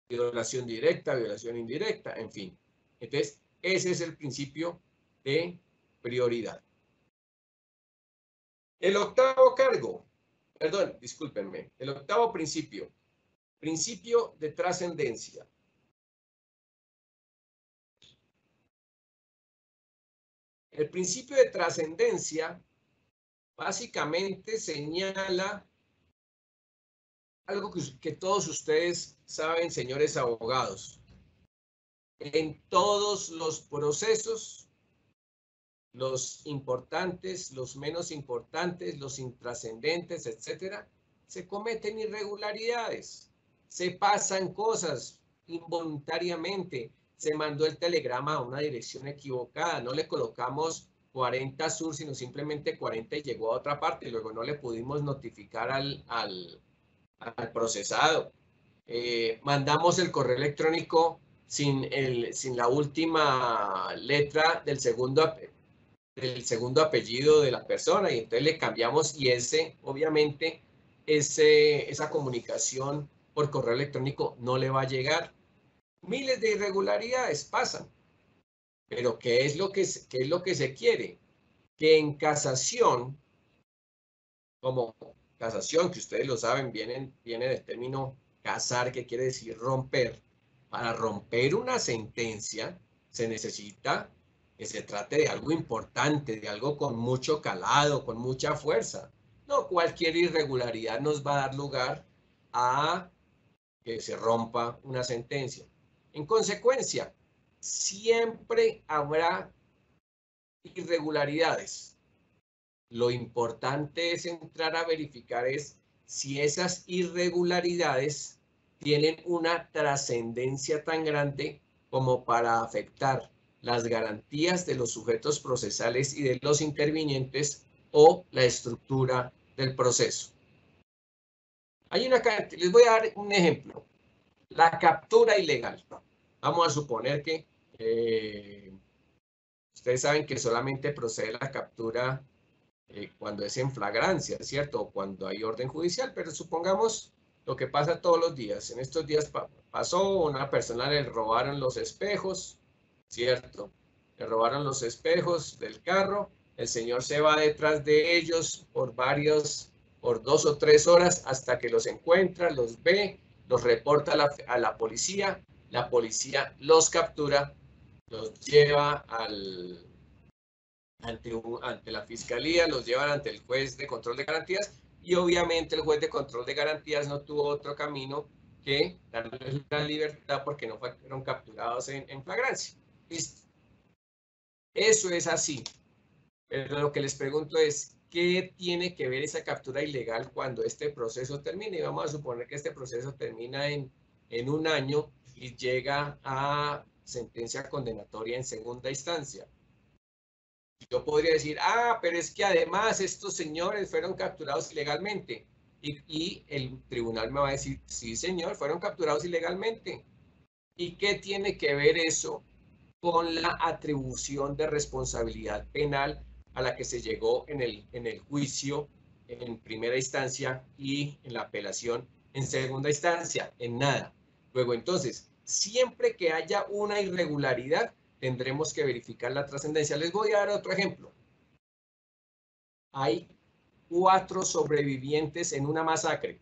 violación directa, violación indirecta, en fin. Entonces, ese es el principio de prioridad. El octavo cargo, perdón, discúlpenme, el octavo principio, principio de trascendencia. El principio de trascendencia básicamente señala algo que todos ustedes saben, señores abogados. En todos los procesos, los importantes, los menos importantes, los intrascendentes, etcétera, se cometen irregularidades, se pasan cosas involuntariamente. Se mandó el telegrama a una dirección equivocada, no le colocamos 40 sur, sino simplemente 40 y llegó a otra parte, y luego no le pudimos notificar al procesado. Mandamos el correo electrónico sin la última letra del segundo apellido de la persona, y entonces le cambiamos, y obviamente esa comunicación por correo electrónico no le va a llegar. Miles de irregularidades pasan, pero ¿qué es lo que se quiere? Que en casación, como casación, que ustedes lo saben, viene del término casar, que quiere decir romper. Para romper una sentencia se necesita que se trate de algo importante, de algo con mucho calado, con mucha fuerza. No cualquier irregularidad nos va a dar lugar a que se rompa una sentencia. En consecuencia, siempre habrá irregularidades. Lo importante es entrar a verificar si esas irregularidades tienen una trascendencia tan grande como para afectar las garantías de los sujetos procesales y de los intervinientes, o la estructura del proceso. Les voy a dar un ejemplo. La captura ilegal. Vamos a suponer que ustedes saben que solamente procede la captura cuando es en flagrancia, ¿cierto? O cuando hay orden judicial, pero supongamos lo que pasa todos los días. En estos días pasó, una persona le robaron los espejos, ¿cierto? Le robaron los espejos del carro, el señor se va detrás de ellos por 2 o 3 horas hasta que los encuentra, los ve, los reporta a la policía los captura, los lleva ante la fiscalía, los llevan ante el juez de control de garantías y obviamente el juez de control de garantías no tuvo otro camino que darles la libertad porque no fueron capturados en flagrancia. ¿Listo? Eso es así. Pero lo que les pregunto es, ¿qué tiene que ver esa captura ilegal cuando este proceso termine? Y vamos a suponer que este proceso termina en 1 año y llega a sentencia condenatoria en segunda instancia. Yo podría decir, pero es que además estos señores fueron capturados ilegalmente. Y el tribunal me va a decir, sí señor, fueron capturados ilegalmente. ¿Y qué tiene que ver eso con la atribución de responsabilidad penal a la que se llegó en el juicio en primera instancia y en la apelación en segunda instancia? En nada. Luego, entonces, siempre que haya una irregularidad, tendremos que verificar la trascendencia. Les voy a dar otro ejemplo. Hay 4 sobrevivientes en una masacre.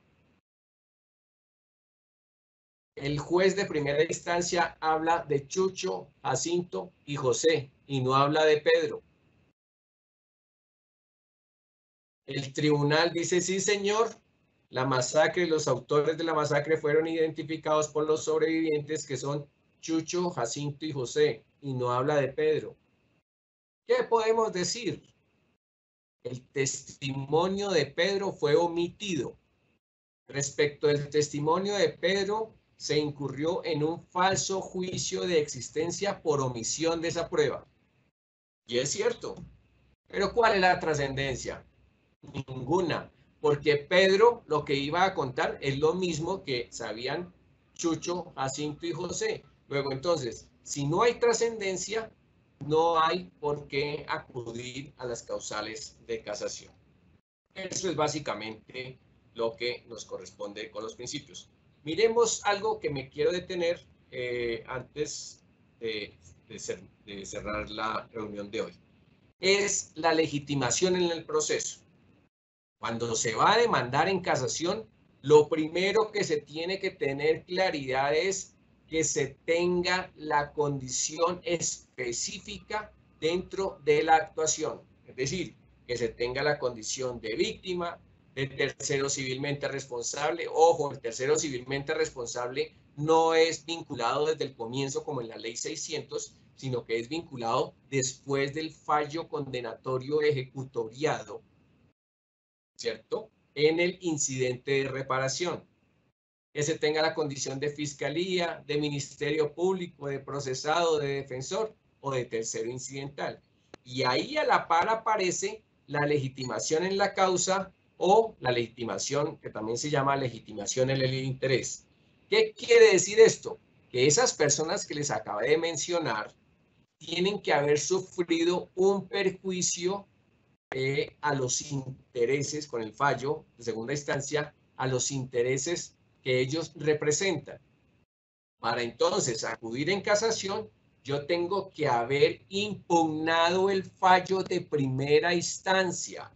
El juez de primera instancia habla de Chucho, Jacinto y José y no habla de Pedro. El tribunal dice, sí señor, la masacre y los autores de la masacre fueron identificados por los sobrevivientes que son Chucho, Jacinto y José y no habla de Pedro. ¿Qué podemos decir? El testimonio de Pedro fue omitido. Respecto al testimonio de Pedro, se incurrió en un falso juicio de existencia por omisión de esa prueba. Y es cierto. Pero ¿cuál es la trascendencia? Ninguna. Porque Pedro lo que iba a contar es lo mismo que sabían Chucho, Jacinto y José. Luego, entonces, si no hay trascendencia, no hay por qué acudir a las causales de casación. Eso es básicamente lo que nos corresponde con los principios. Miremos algo que me quiero detener antes de cerrar la reunión de hoy. Es la legitimación en el proceso. Cuando se va a demandar en casación, lo primero que se tiene que tener claridad es que se tenga la condición específica dentro de la actuación. Es decir, que se tenga la condición de víctima, de tercero civilmente responsable. Ojo, el tercero civilmente responsable no es vinculado desde el comienzo como en la ley 600, sino que es vinculado después del fallo condenatorio ejecutoriado, ¿cierto? En el incidente de reparación. Que se tenga la condición de fiscalía, de ministerio público, de procesado, de defensor o de tercero incidental. Y ahí a la par aparece la legitimación en la causa o la legitimación, que también se llama legitimación en el interés. ¿Qué quiere decir esto? Que esas personas que les acabé de mencionar tienen que haber sufrido un perjuicio a los intereses, con el fallo de segunda instancia, a los intereses que ellos representan. Para entonces acudir en casación, yo tengo que haber impugnado el fallo de primera instancia.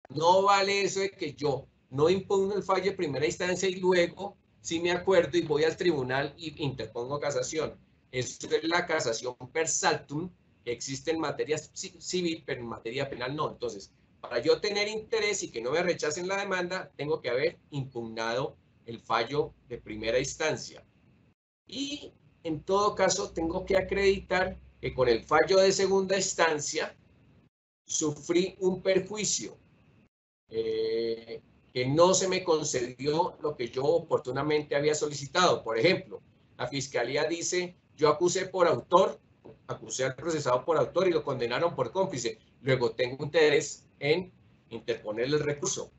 No vale eso de que yo no impugno el fallo de primera instancia y luego sí me acuerdo y voy al tribunal y interpongo casación. Esto es la casación per saltum, que existe en materia civil, pero en materia penal no. Entonces, para yo tener interés y que no me rechacen la demanda, tengo que haber impugnado el fallo de primera instancia. Y en todo caso, tengo que acreditar que con el fallo de segunda instancia sufrí un perjuicio, que no se me concedió lo que yo oportunamente había solicitado. Por ejemplo, la fiscalía dice, yo acusé al procesado por autor y lo condenaron por cómplice. Luego tengo interés en interponer el recurso.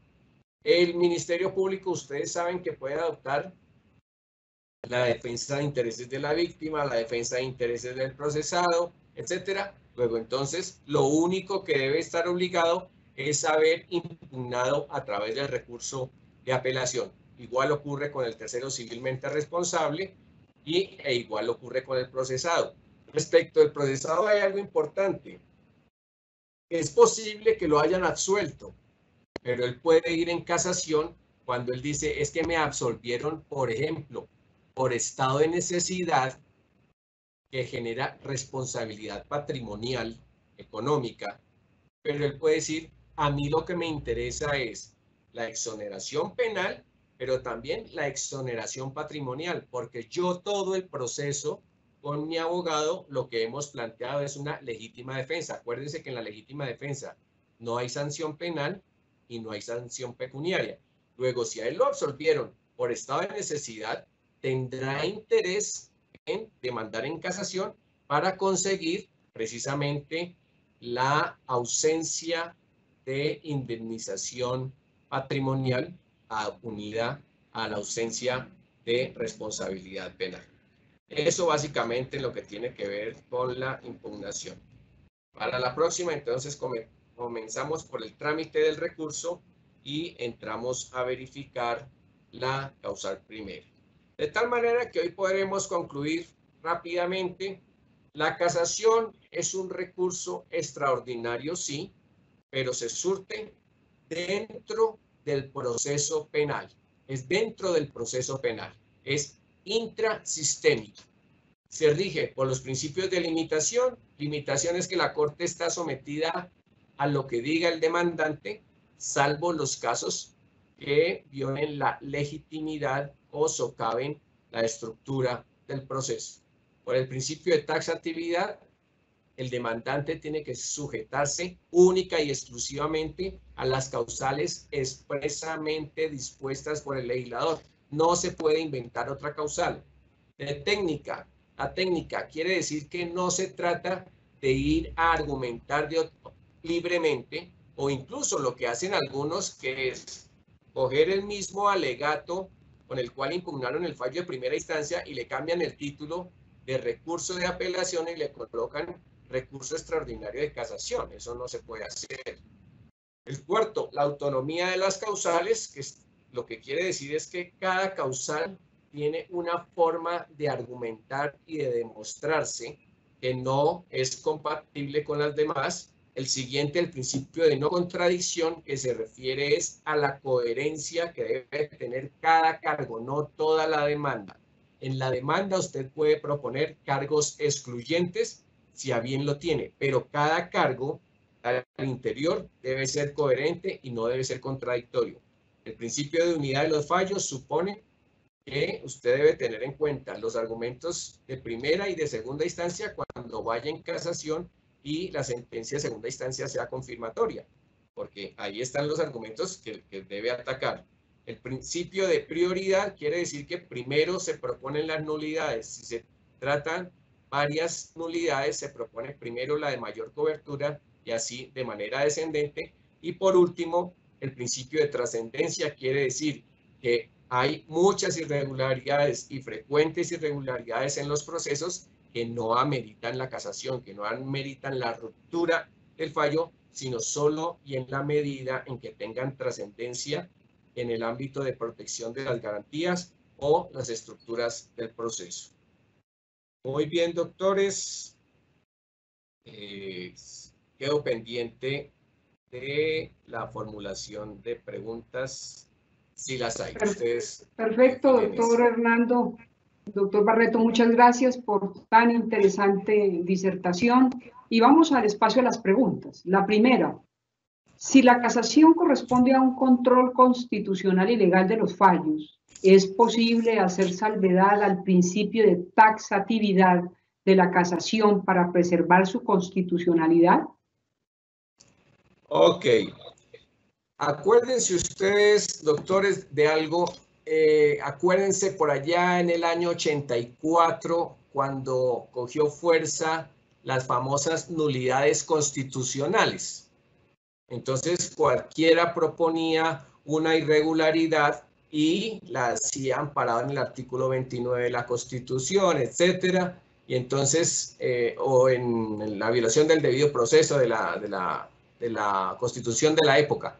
El Ministerio Público, ustedes saben que puede adoptar la defensa de intereses de la víctima, la defensa de intereses del procesado, etcétera. Luego, entonces, lo único que debe estar obligado es haber impugnado a través del recurso de apelación. Igual ocurre con el tercero civilmente responsable e igual ocurre con el procesado. Respecto al procesado hay algo importante. Es posible que lo hayan absuelto, pero él puede ir en casación cuando él dice, es que me absolvieron, por ejemplo, por estado de necesidad que genera responsabilidad patrimonial, económica, pero él puede decir, a mí lo que me interesa es la exoneración penal, pero también la exoneración patrimonial, porque yo todo el proceso con mi abogado lo que hemos planteado es una legítima defensa. Acuérdense que en la legítima defensa no hay sanción penal y no hay sanción pecuniaria. Luego, si a él lo absolvieron por estado de necesidad, tendrá interés en demandar en casación para conseguir precisamente la ausencia de indemnización patrimonial unida a la ausencia de responsabilidad penal. Eso básicamente es lo que tiene que ver con la impugnación. Para la próxima, entonces, comenzamos por el trámite del recurso y entramos a verificar la causal primera. De tal manera que hoy podremos concluir rápidamente. La casación es un recurso extraordinario, sí, pero se surte dentro del proceso penal. Es dentro del proceso penal. Es intrasistémico. Se rige por los principios de limitación. Limitación es que la Corte está sometida a lo que diga el demandante, salvo los casos que violen la legitimidad o socaven la estructura del proceso. Por el principio de taxatividad, el demandante tiene que sujetarse única y exclusivamente a las causales expresamente dispuestas por el legislador. No se puede inventar otra causal. De técnica, la técnica quiere decir que no se trata de ir a argumentar libremente, o incluso lo que hacen algunos, que es coger el mismo alegato con el cual impugnaron el fallo de primera instancia y le cambian el título de recurso de apelación y le colocan recurso extraordinario de casación. Eso no se puede hacer. El cuarto, la autonomía de las causales, que lo que quiere decir es que cada causal tiene una forma de argumentar y de demostrarse que no es compatible con las demás. El siguiente, el principio de no contradicción, que se refiere es a la coherencia que debe tener cada cargo, no toda la demanda. En la demanda usted puede proponer cargos excluyentes si a bien lo tiene, pero cada cargo al interior debe ser coherente y no debe ser contradictorio. El principio de unidad de los fallos supone que usted debe tener en cuenta los argumentos de primera y de segunda instancia cuando vaya en casación y la sentencia de segunda instancia sea confirmatoria, porque ahí están los argumentos que debe atacar. El principio de prioridad quiere decir que primero se proponen las nulidades. Si se tratan varias nulidades, se propone primero la de mayor cobertura y así de manera descendente. Y por último, el principio de trascendencia quiere decir que hay muchas irregularidades y frecuentes irregularidades en los procesos que no ameritan la casación, que no ameritan la ruptura del fallo, sino solo y en la medida en que tengan trascendencia en el ámbito de protección de las garantías o las estructuras del proceso. Muy bien, doctores. Quedo pendiente de la formulación de preguntas, si las hay. Ustedes. Perfecto, doctor Hernando. Doctor Barreto, muchas gracias por tan interesante disertación. Y vamos al espacio de las preguntas. La primera, si la casación corresponde a un control constitucional y legal de los fallos, ¿es posible hacer salvedad al principio de taxatividad de la casación para preservar su constitucionalidad? Ok. Acuérdense ustedes, doctores, de algo. Acuérdense por allá en el año 84, cuando cogió fuerza las famosas nulidades constitucionales. Entonces, cualquiera proponía una irregularidad y la hacían parada en el artículo 29 de la Constitución, etcétera, y entonces, o en la violación del debido proceso de la Constitución de la época.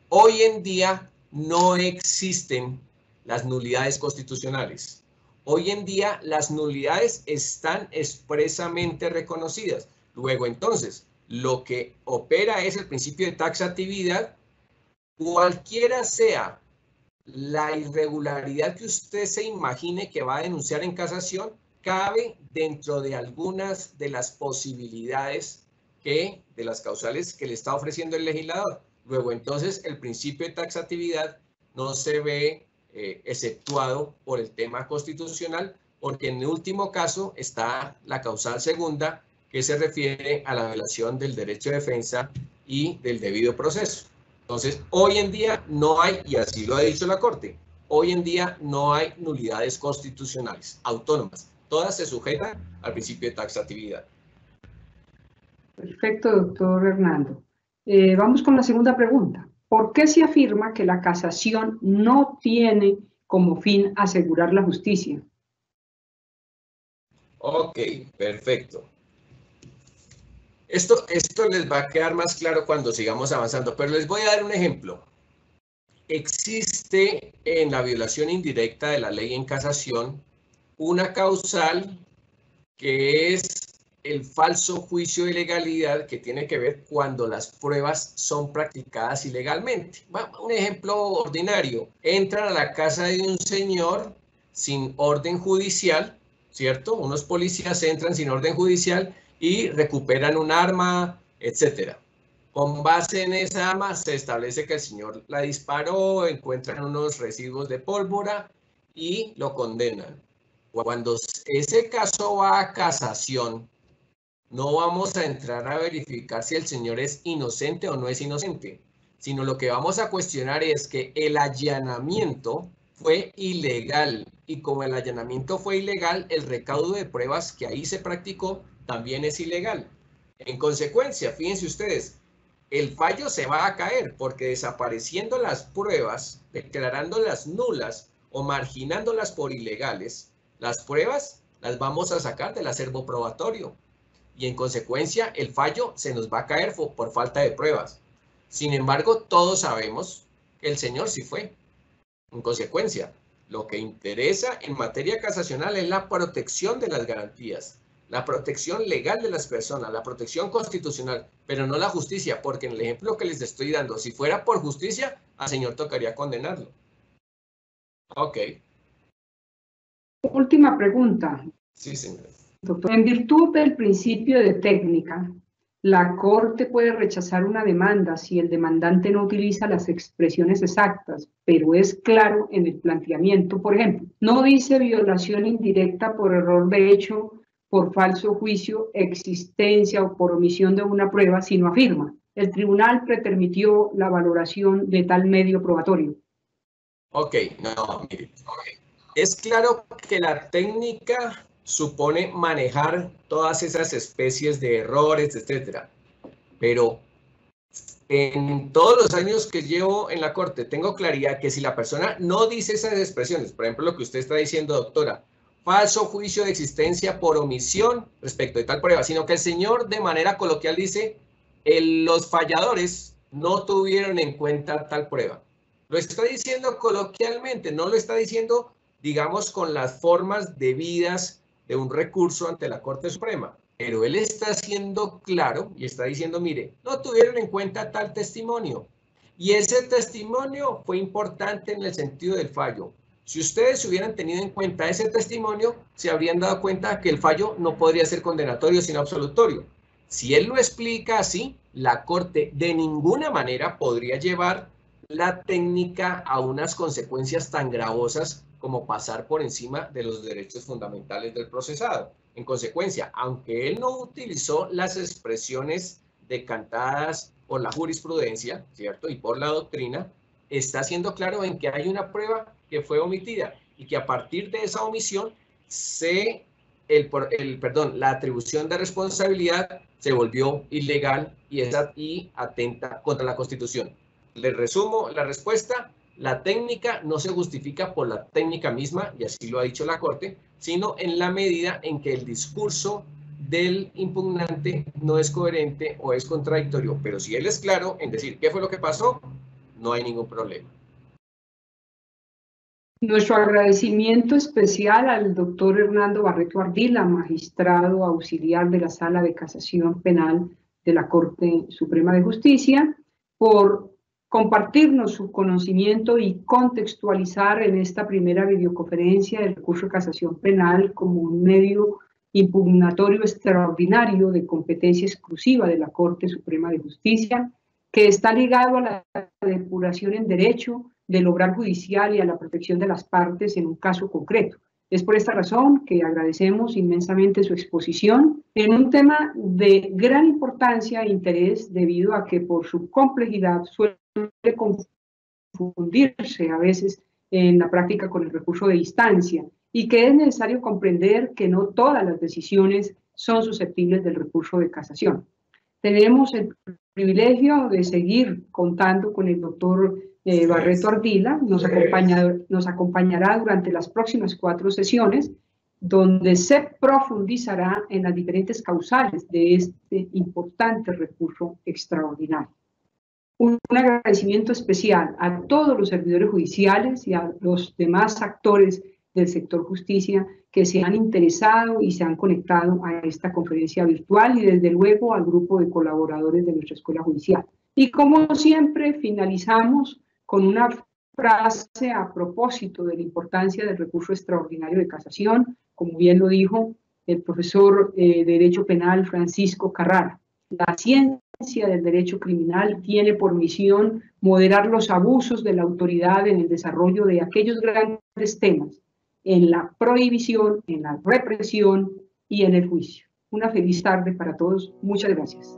Hoy en día no existen las nulidades constitucionales. Hoy en día las nulidades están expresamente reconocidas. Luego, entonces, lo que opera es el principio de taxatividad. Cualquiera sea la irregularidad que usted se imagine que va a denunciar en casación, cabe dentro de algunas de las posibilidades de las causales que le está ofreciendo el legislador. Luego, entonces, el principio de taxatividad no se ve exceptuado por el tema constitucional, porque en el último caso está la causal segunda, que se refiere a la violación del derecho de defensa y del debido proceso. Entonces, hoy en día no hay, y así lo ha dicho la Corte, hoy en día no hay nulidades constitucionales autónomas. Todas se sujetan al principio de taxatividad. Perfecto, doctor Hernando. Vamos con la segunda pregunta. ¿Por qué se afirma que la casación no tiene como fin asegurar la justicia? Ok, perfecto. Esto les va a quedar más claro cuando sigamos avanzando, pero les voy a dar un ejemplo. Existe en la violación indirecta de la ley en casación una causal que es el falso juicio de ilegalidad, que tiene que ver cuando las pruebas son practicadas ilegalmente. Un ejemplo ordinario: entran a la casa de un señor sin orden judicial, ¿cierto? Unos policías entran sin orden judicial y recuperan un arma, etcétera. Con base en esa arma se establece que el señor la disparó, encuentran unos residuos de pólvora y lo condenan. Cuando ese caso va a casación, no vamos a entrar a verificar si el señor es inocente o no es inocente, sino lo que vamos a cuestionar es que el allanamiento fue ilegal, y como el allanamiento fue ilegal, el recaudo de pruebas que ahí se practicó también es ilegal. En consecuencia, fíjense ustedes, el fallo se va a caer porque desapareciendo las pruebas, declarándolas nulas o marginándolas por ilegales, las pruebas las vamos a sacar del acervo probatorio y en consecuencia el fallo se nos va a caer por falta de pruebas. Sin embargo, todos sabemos que el señor sí fue. En consecuencia, lo que interesa en materia casacional es la protección de las garantías, la protección legal de las personas, la protección constitucional, pero no la justicia, porque en el ejemplo que les estoy dando, si fuera por justicia, al señor tocaría condenarlo. Ok. Última pregunta. Sí, señor. Doctor, en virtud del principio de técnica, la Corte puede rechazar una demanda si el demandante no utiliza las expresiones exactas, pero es claro en el planteamiento. Por ejemplo, no dice violación indirecta por error de hecho, por falso juicio, existencia o por omisión de una prueba, sino afirma: el tribunal pretermitió la valoración de tal medio probatorio. Ok, no, mire. Es claro que la técnica supone manejar todas esas especies de errores, etcétera. Pero en todos los años que llevo en la Corte, tengo claridad que si la persona no dice esas expresiones, por ejemplo, lo que usted está diciendo, doctora, falso juicio de existencia por omisión respecto de tal prueba, sino que el señor de manera coloquial dice, los falladores no tuvieron en cuenta tal prueba. Lo está diciendo coloquialmente, no lo está diciendo, digamos, con las formas debidas de un recurso ante la Corte Suprema. Pero él está siendo claro y está diciendo, mire, no tuvieron en cuenta tal testimonio. Y ese testimonio fue importante en el sentido del fallo. Si ustedes hubieran tenido en cuenta ese testimonio, se habrían dado cuenta que el fallo no podría ser condenatorio sino absolutorio. Si él lo explica así, la Corte de ninguna manera podría llevar la técnica a unas consecuencias tan gravosas como pasar por encima de los derechos fundamentales del procesado. En consecuencia, aunque él no utilizó las expresiones decantadas por la jurisprudencia, ¿cierto? Y por la doctrina, está siendo claro en que hay una prueba que fue omitida y que a partir de esa omisión la atribución de responsabilidad se volvió ilegal y atenta contra la Constitución. Les resumo la respuesta: La técnica no se justifica por la técnica misma, y así lo ha dicho la Corte, sino en la medida en que el discurso del impugnante no es coherente o es contradictorio. Pero si él es claro en decir qué fue lo que pasó, no hay ningún problema. Nuestro agradecimiento especial al doctor Hernando Barreto Ardila, magistrado auxiliar de la Sala de Casación Penal de la Corte Suprema de Justicia, por compartirnos su conocimiento y contextualizar en esta primera videoconferencia el recurso de casación penal como un medio impugnatorio extraordinario de competencia exclusiva de la Corte Suprema de Justicia, que está ligado a la depuración en derecho del obrar judicial y a la protección de las partes en un caso concreto. Es por esta razón que agradecemos inmensamente su exposición en un tema de gran importancia e interés, debido a que por su complejidad suele confundirse a veces en la práctica con el recurso de instancia, y que es necesario comprender que no todas las decisiones son susceptibles del recurso de casación. Tenemos el privilegio de seguir contando con el doctor Barreto Ardila, nos acompañará durante las próximas 4 sesiones, donde se profundizará en las diferentes causales de este importante recurso extraordinario. Un agradecimiento especial a todos los servidores judiciales y a los demás actores del sector justicia que se han interesado y se han conectado a esta conferencia virtual, y desde luego al grupo de colaboradores de nuestra Escuela Judicial. Y como siempre, finalizamos con una frase a propósito de la importancia del recurso extraordinario de casación, como bien lo dijo el profesor de Derecho Penal Francisco Carrara. La ciencia del derecho criminal tiene por misión moderar los abusos de la autoridad en el desarrollo de aquellos grandes temas, en la prohibición, en la represión y en el juicio. Una feliz tarde para todos. Muchas gracias.